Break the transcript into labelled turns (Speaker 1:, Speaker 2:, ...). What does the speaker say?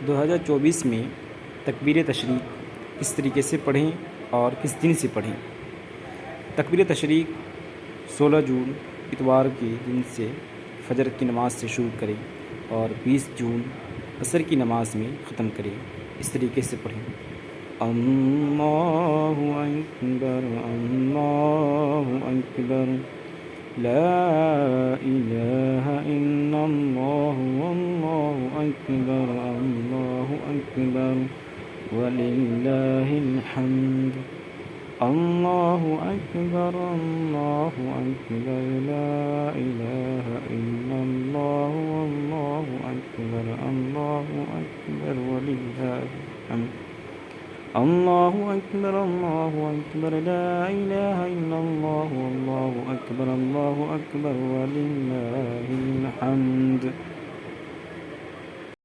Speaker 1: 2024 में तकबीर तशरीक़ किस तरीके से पढ़ें और किस दिन से पढ़ें। तकबीर तशरीक़ 16 जून इतवार के दिन से फ़जर की नमाज़ से शुरू करें और 20 जून असर की नमाज़ में ख़त्म करें। इस तरीके से पढ़ें। अल्लाहु अकबर, अल्लाहु अकबर, ला इलाहा इल्लल्लाह, अल्लाहु अकबर, अल्लाहु अकबर, वलिल्लाहिल हम्द। अल्लाहु अकबर, अल्लाहु अकबर, ला इलाहा इल्लल्लाह, अल्लाहु अकबर, अल्लाहु अकबर, वलिल्लाहिल हम्द। अल्लाहु अकबर, अल्लाहु अकबर, ला इलाहा इल्लल्लाह, अल्लाहु अकबर, अल्लाहु अकबर, वलिल्लाहिल हम्द।